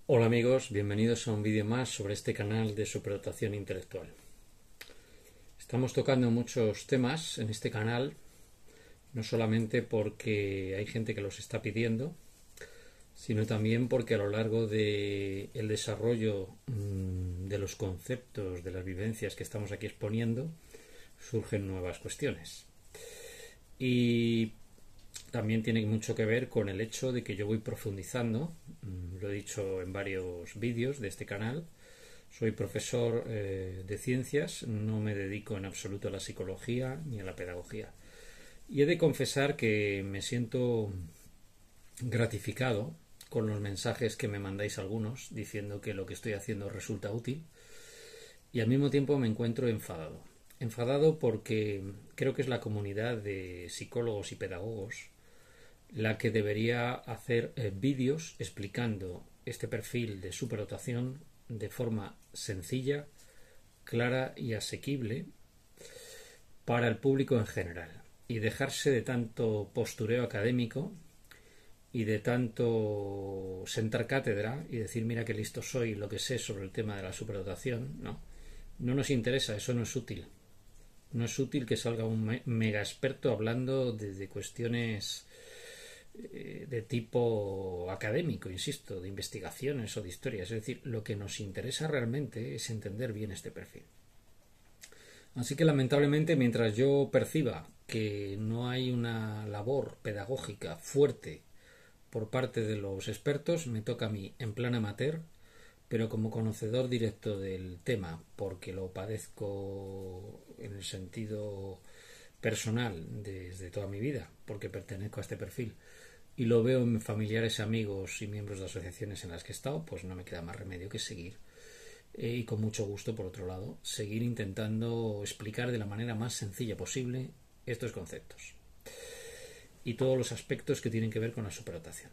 Hola amigos, bienvenidos a un vídeo más sobre este canal de superdotación intelectual. Estamos tocando muchos temas en este canal, no solamente porque hay gente que los está pidiendo, sino también porque a lo largo del desarrollo de los conceptos, de las vivencias que estamos aquí exponiendo, surgen nuevas cuestiones. Y también tiene mucho que ver con el hecho de que yo voy profundizando, lo he dicho en varios vídeos de este canal. Soy profesor de ciencias, no me dedico en absoluto a la psicología ni a la pedagogía. Y he de confesar que me siento gratificado con los mensajes que me mandáis algunos diciendo que lo que estoy haciendo resulta útil, y al mismo tiempo me encuentro enfadado. Enfadado porque creo que es la comunidad de psicólogos y pedagogos la que debería hacer vídeos explicando este perfil de superdotación de forma sencilla, clara y asequible para el público en general, y dejarse de tanto postureo académico y de tanto sentar cátedra y decir mira qué listo soy, lo que sé sobre el tema de la superdotación. No nos interesa, eso no es útil. No es útil que salga un mega experto hablando de cuestiones de tipo académico, insisto, de investigaciones o de historias. Es decir, lo que nos interesa realmente es entender bien este perfil. Así que lamentablemente, mientras yo perciba que no hay una labor pedagógica fuerte por parte de los expertos, me toca a mí en plan amateur, pero como conocedor directo del tema, porque lo padezco en el sentido personal desde toda mi vida, porque pertenezco a este perfil, y lo veo en familiares, amigos y miembros de asociaciones en las que he estado, pues no me queda más remedio que seguir. Y con mucho gusto, por otro lado, seguir intentando explicar de la manera más sencilla posible estos conceptos y todos los aspectos que tienen que ver con la superdotación.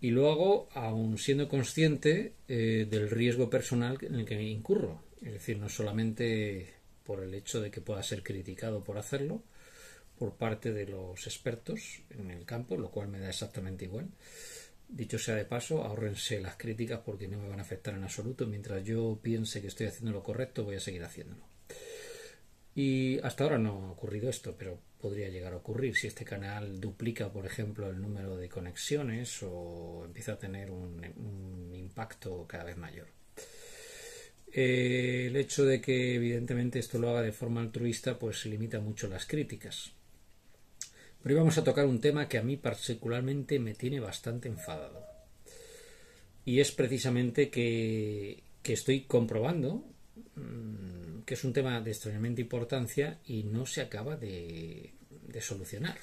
Y lo hago aun siendo consciente del riesgo personal en el que incurro. Es decir, no solamente por el hecho de que pueda ser criticado por hacerlo por parte de los expertos en el campo, lo cual me da exactamente igual. Dicho sea de paso, ahórrense las críticas porque no me van a afectar en absoluto. Mientras yo piense que estoy haciendo lo correcto, voy a seguir haciéndolo. Y hasta ahora no ha ocurrido esto, pero podría llegar a ocurrir si este canal duplica, por ejemplo, el número de conexiones o empieza a tener un impacto cada vez mayor. El hecho de que evidentemente esto lo haga de forma altruista pues limita mucho las críticas. Pero hoy vamos a tocar un tema que a mí particularmente me tiene bastante enfadado. Y es precisamente que estoy comprobando que es un tema de extremadamente importancia y no se acaba de solucionar.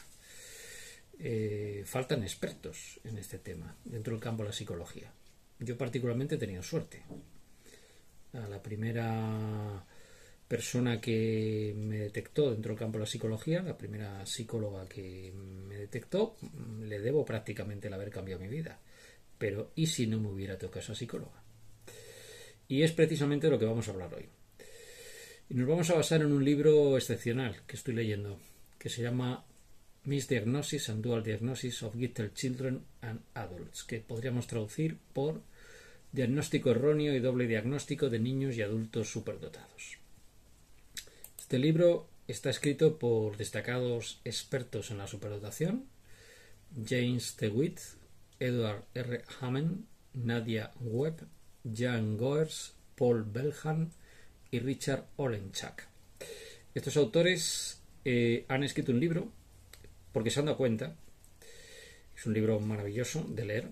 Faltan expertos en este tema dentro del campo de la psicología. Yo particularmente he tenido suerte. A la primera persona que me detectó dentro del campo de la psicología, la primera psicóloga que me detectó, le debo prácticamente el haber cambiado mi vida. Pero ¿y si no me hubiera tocado esa psicóloga? Y es precisamente de lo que vamos a hablar hoy. Y nos vamos a basar en un libro excepcional que estoy leyendo, que se llama Misdiagnosis and Dual Diagnosis of Gifted Children and Adults, que podríamos traducir por diagnóstico erróneo y doble diagnóstico de niños y adultos superdotados. Este libro está escrito por destacados expertos en la superdotación: James DeWitt, Edward R. Hammond, Nadia Webb, Jan Goers, Paul Belhan y Richard Olenchak. Estos autores han escrito un libro porque se han dado cuenta. Es un libro maravilloso de leer.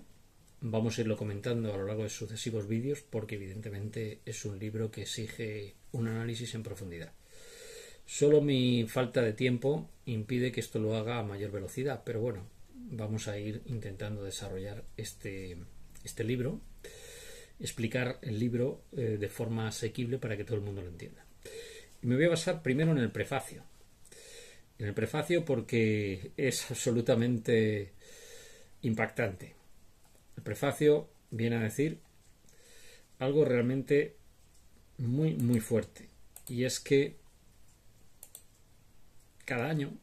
Vamos a irlo comentando a lo largo de sucesivos vídeos porque evidentemente es un libro que exige un análisis en profundidad. Solo mi falta de tiempo impide que esto lo haga a mayor velocidad, pero bueno, vamos a ir intentando desarrollar este libro, explicar el libro de forma asequible para que todo el mundo lo entienda. Y me voy a basar primero en el prefacio. En el prefacio porque es absolutamente impactante. El prefacio viene a decir algo realmente muy, muy fuerte. Y es que cada año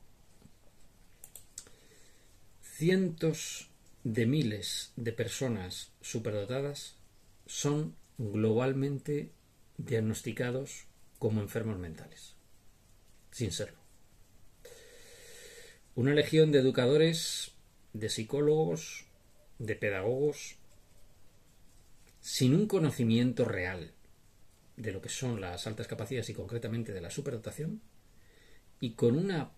cientos de miles de personas superdotadas son globalmente diagnosticados como enfermos mentales, sin serlo. Una legión de educadores, de psicólogos, de pedagogos, sin un conocimiento real de lo que son las altas capacidades y concretamente de la superdotación, y con una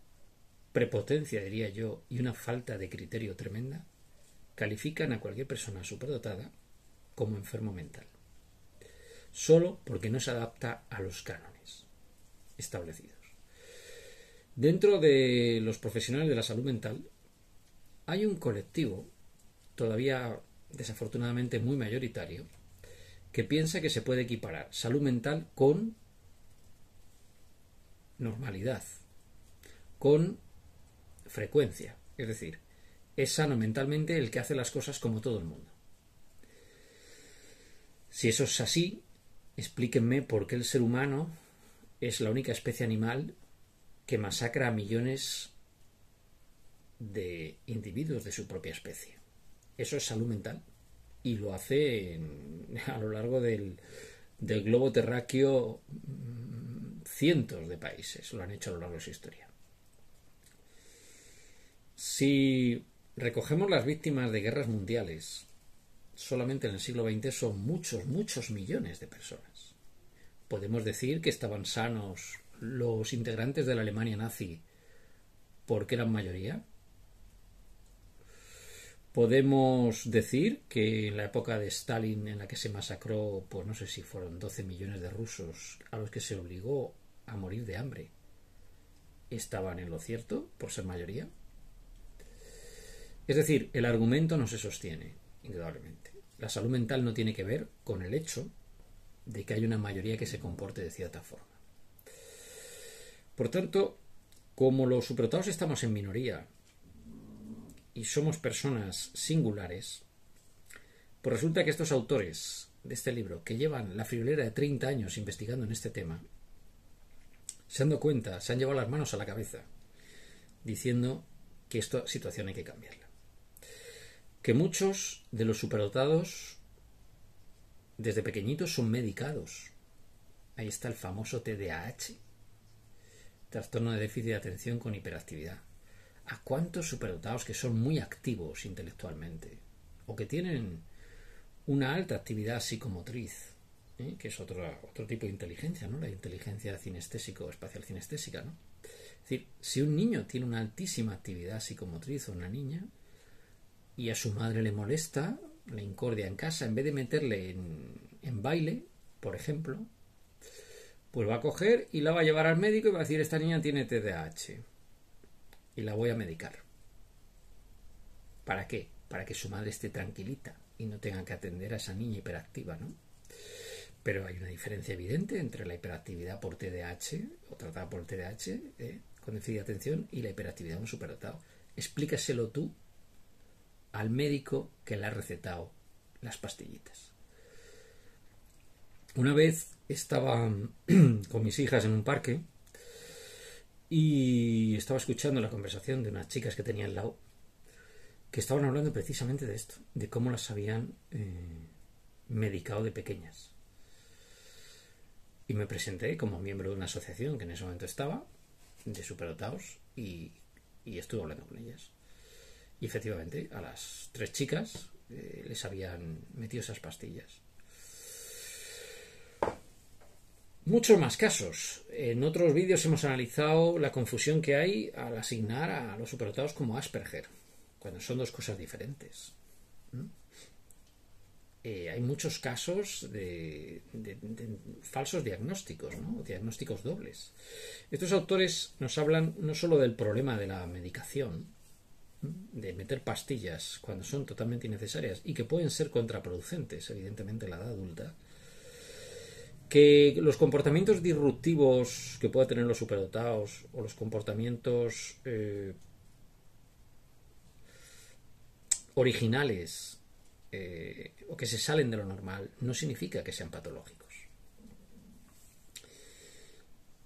prepotencia, diría yo, y una falta de criterio tremenda, califican a cualquier persona superdotada como enfermo mental, solo porque no se adapta a los cánones establecidos. Dentro de los profesionales de la salud mental hay un colectivo, todavía desafortunadamente muy mayoritario, que piensa que se puede equiparar salud mental con normalidad, con frecuencia. Es decir, es sano mentalmente el que hace las cosas como todo el mundo. Si eso es así, explíquenme por qué el ser humano es la única especie animal que masacra a millones de individuos de su propia especie. Eso es salud mental. Y lo hace a lo largo del globo terráqueo. Cientos de países lo han hecho a lo largo de su historia. Si recogemos las víctimas de guerras mundiales, solamente en el siglo XX son muchos millones de personas. Podemos decir que estaban sanos los integrantes de la Alemania nazi porque eran mayoría. Podemos decir que en la época de Stalin, en la que se masacró, pues no sé si fueron 12 millones de rusos a los que se obligó a morir de hambre, estaban en lo cierto por ser mayoría. Es decir, el argumento no se sostiene, indudablemente. La salud mental no tiene que ver con el hecho de que hay una mayoría que se comporte de cierta forma. Por tanto, como los superdotados estamos en minoría y somos personas singulares, pues resulta que estos autores de este libro, que llevan la friolera de 30 años investigando en este tema, se han dado cuenta, se han llevado las manos a la cabeza, diciendo que esta situación hay que cambiarla. Que muchos de los superdotados desde pequeñitos son medicados. Ahí está el famoso TDAH, trastorno de déficit de atención con hiperactividad. ¿A cuántos superdotados que son muy activos intelectualmente o que tienen una alta actividad psicomotriz, que es otro tipo de inteligencia, ¿no? La inteligencia cinestésico espacial cinestésica, ¿no? Es decir, si un niño tiene una altísima actividad psicomotriz o una niña y a su madre le molesta la incordia en casa, en vez de meterle en baile, por ejemplo, pues va a coger y la va a llevar al médico y va a decir: esta niña tiene TDAH y la voy a medicar. ¿Para qué? Para que su madre esté tranquilita y no tenga que atender a esa niña hiperactiva, ¿no? Pero hay una diferencia evidente entre la hiperactividad por TDAH o tratada por TDAH con déficit de atención y la hiperactividad de un superdotado. Explícaselo tú al médico que le ha recetado las pastillitas. Una vez estaba con mis hijas en un parque y estaba escuchando la conversación de unas chicas que tenía al lado, que estaban hablando precisamente de esto, de cómo las habían medicado de pequeñas. Y me presenté como miembro de una asociación que en ese momento estaba, de superdotados, y estuve hablando con ellas. Y efectivamente, a las 3 chicas les habían metido esas pastillas. Muchos más casos. En otros vídeos hemos analizado la confusión que hay al asignar a los superdotados como Asperger, cuando son dos cosas diferentes. Hay muchos casos de falsos diagnósticos, ¿no? Diagnósticos dobles. Estos autores nos hablan no solo del problema de la medicación, de meter pastillas cuando son totalmente innecesarias y que pueden ser contraproducentes, evidentemente, en la edad adulta, que los comportamientos disruptivos que puedan tener los superdotados o los comportamientos originales o que se salen de lo normal no significa que sean patológicos.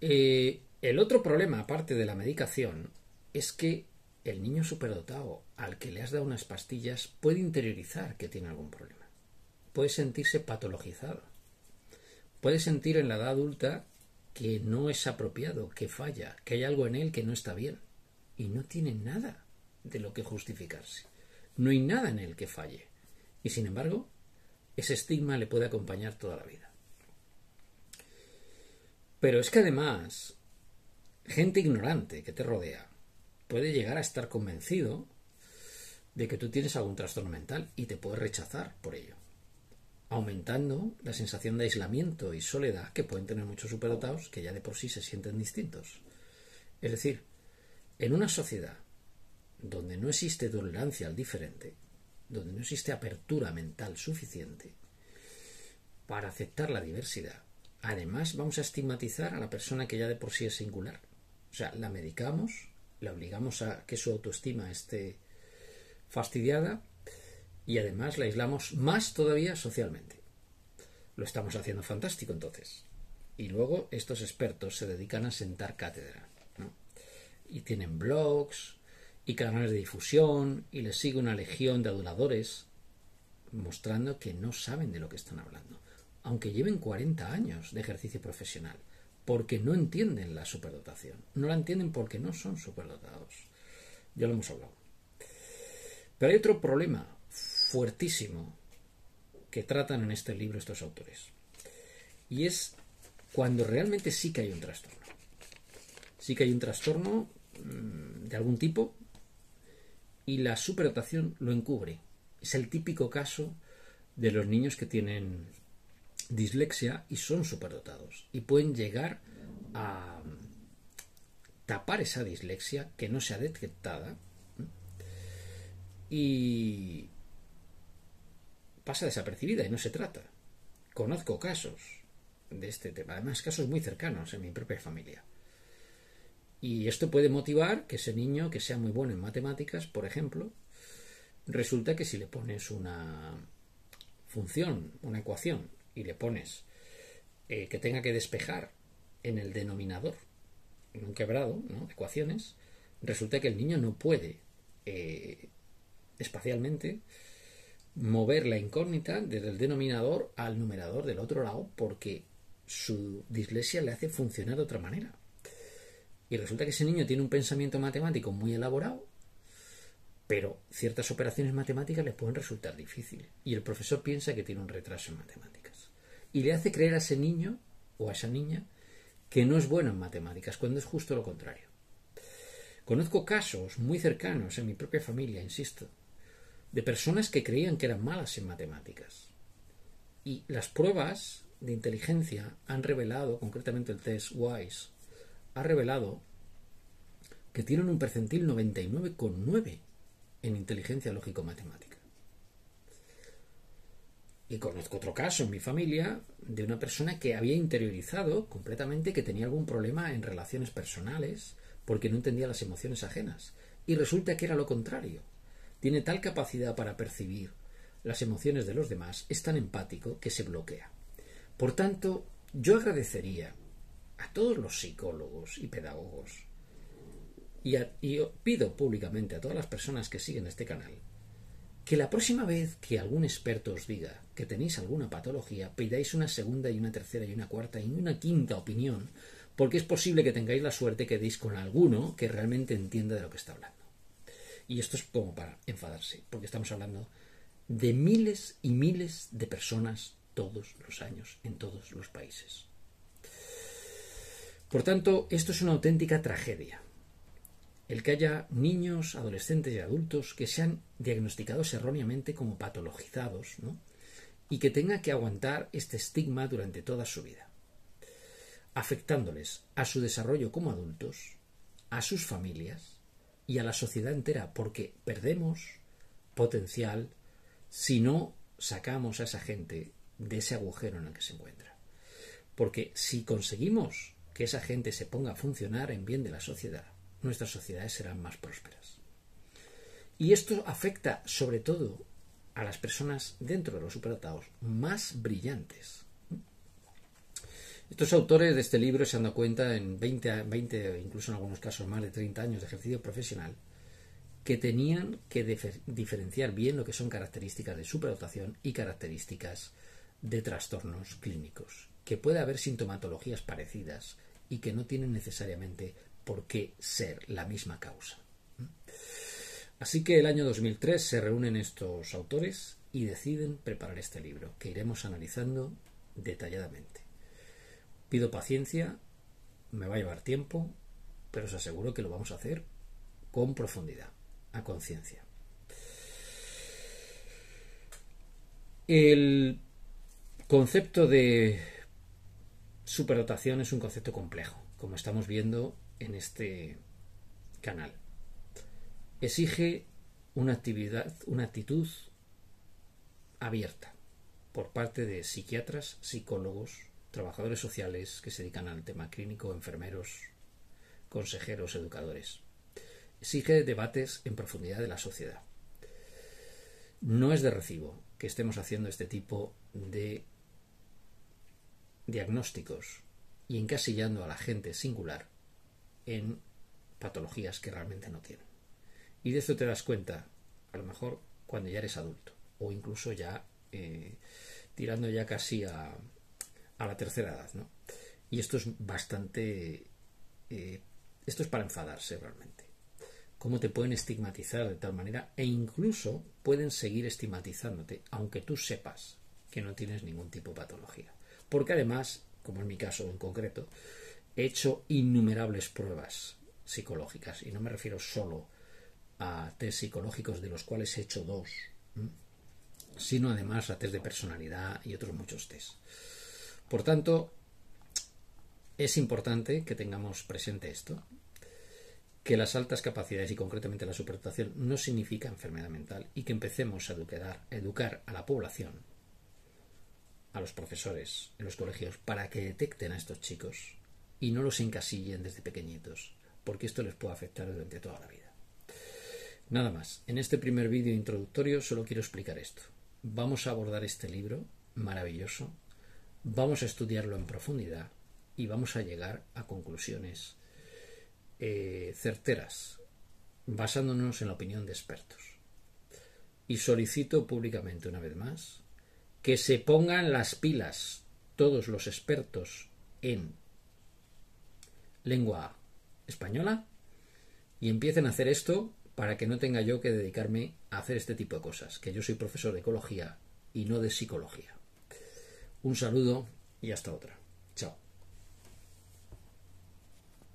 El otro problema, aparte de la medicación, es que el niño superdotado al que le has dado unas pastillas puede interiorizar que tiene algún problema. puede sentirse patologizado. Puede sentir en la edad adulta que no es apropiado, que falla, que hay algo en él que no está bien. Y no tiene nada de lo que justificarse. No hay nada en él que falle. Y sin embargo, ese estigma le puede acompañar toda la vida. Pero es que además, gente ignorante que te rodea puede llegar a estar convencido de que tú tienes algún trastorno mental y te puede rechazar por ello, aumentando la sensación de aislamiento y soledad que pueden tener muchos superdotados que ya de por sí se sienten distintos. Es decir, en una sociedad donde no existe tolerancia al diferente, donde no existe apertura mental suficiente para aceptar la diversidad, además vamos a estigmatizar a la persona que ya de por sí es singular. O sea, la medicamos, la obligamos a que su autoestima esté fastidiada y además la aislamos más todavía socialmente. Lo estamos haciendo fantástico entonces. Y luego estos expertos se dedican a sentar cátedra, ¿no? Y tienen blogs y canales de difusión y les sigue una legión de aduladores mostrando que no saben de lo que están hablando, aunque lleven 40 años de ejercicio profesional, porque no entienden la superdotación. No la entienden porque no son superdotados. Ya lo hemos hablado. Pero hay otro problema fuertísimo que tratan en este libro estos autores. Y es cuando realmente sí que hay un trastorno. Sí que hay un trastorno de algún tipo y la superdotación lo encubre. Es el típico caso de los niños que tienen dislexia y son superdotados y pueden llegar a tapar esa dislexia que no sea detectada y pasa desapercibida y no se trata. Conozco casos de este tema, además casos muy cercanos en mi propia familia. Y esto puede motivar que ese niño que sea muy bueno en matemáticas, por ejemplo, resulta que si le pones una función, una ecuación, y le pones que tenga que despejar en el denominador, en un quebrado, ¿no?, de ecuaciones, resulta que el niño no puede espacialmente mover la incógnita desde el denominador al numerador del otro lado porque su dislexia le hace funcionar de otra manera. Y resulta que ese niño tiene un pensamiento matemático muy elaborado, pero ciertas operaciones matemáticas le pueden resultar difíciles. Y el profesor piensa que tiene un retraso en matemáticas. Y le hace creer a ese niño o a esa niña que no es bueno en matemáticas, cuando es justo lo contrario. Conozco casos muy cercanos en mi propia familia, insisto, de personas que creían que eran malas en matemáticas. Y las pruebas de inteligencia han revelado, concretamente el test WISE, ha revelado que tienen un percentil 99,9 en inteligencia lógico-matemática. Y conozco otro caso en mi familia de una persona que había interiorizado completamente que tenía algún problema en relaciones personales porque no entendía las emociones ajenas. Y resulta que era lo contrario. Tiene tal capacidad para percibir las emociones de los demás, es tan empático que se bloquea. Por tanto, yo agradecería a todos los psicólogos y pedagogos y pido públicamente a todas las personas que siguen este canal que la próxima vez que algún experto os diga que tenéis alguna patología, pidáis una segunda y una tercera y una cuarta y una quinta opinión, porque es posible que tengáis la suerte que deis con alguno que realmente entienda de lo que está hablando. Y esto es como para enfadarse, porque estamos hablando de miles y miles de personas todos los años en todos los países. Por tanto, esto es una auténtica tragedia. El que haya niños, adolescentes y adultos que sean diagnosticados erróneamente como patologizados, ¿no?, y que tengan que aguantar este estigma durante toda su vida, afectándoles a su desarrollo como adultos, a sus familias y a la sociedad entera, porque perdemos potencial si no sacamos a esa gente de ese agujero en el que se encuentra. Porque si conseguimos que esa gente se ponga a funcionar en bien de la sociedad, nuestras sociedades serán más prósperas. Y esto afecta sobre todo a las personas dentro de los superdotados más brillantes. Estos autores de este libro se han dado cuenta en 20, incluso en algunos casos más de 30 años de ejercicio profesional, que tenían que diferenciar bien lo que son características de superdotación y características de trastornos clínicos, que puede haber sintomatologías parecidas y que no tienen necesariamente por qué ser la misma causa. Así que el año 2003 se reúnen estos autores y deciden preparar este libro, que iremos analizando detalladamente. Pido paciencia, me va a llevar tiempo, pero os aseguro que lo vamos a hacer con profundidad, a conciencia. El concepto de superdotación es un concepto complejo, como estamos viendo en este canal. Exige una actitud abierta por parte de psiquiatras, psicólogos, trabajadores sociales que se dedican al tema clínico, enfermeros, consejeros, educadores. Exige debates en profundidad de la sociedad. No es de recibo que estemos haciendo este tipo de diagnósticos y encasillando a la gente singular en patologías que realmente no tienen. Y de esto te das cuenta, a lo mejor, cuando ya eres adulto, o incluso ya tirando ya casi a la tercera edad, ¿no? Y esto es bastante... esto es para enfadarse realmente. Cómo te pueden estigmatizar de tal manera e incluso pueden seguir estigmatizándote, aunque tú sepas que no tienes ningún tipo de patología. Porque además, como en mi caso en concreto, he hecho innumerables pruebas psicológicas, y no me refiero solo a test psicológicos, de los cuales he hecho 2, sino además a test de personalidad y otros muchos test. Por tanto, es importante que tengamos presente esto, que las altas capacidades y concretamente la superdotación no significa enfermedad mental, y que empecemos a educar a la población, a los profesores en los colegios, para que detecten a estos chicos y no los encasillen desde pequeñitos, porque esto les puede afectar durante toda la vida. Nada más, en este primer vídeo introductorio solo quiero explicar esto. Vamos a abordar este libro maravilloso, vamos a estudiarlo en profundidad y vamos a llegar a conclusiones certeras, basándonos en la opinión de expertos. Y solicito públicamente una vez más que se pongan las pilas todos los expertos en lengua española y empiecen a hacer esto, para que no tenga yo que dedicarme a hacer este tipo de cosas, que yo soy profesor de ecología y no de psicología. Un saludo y hasta otra. Chao.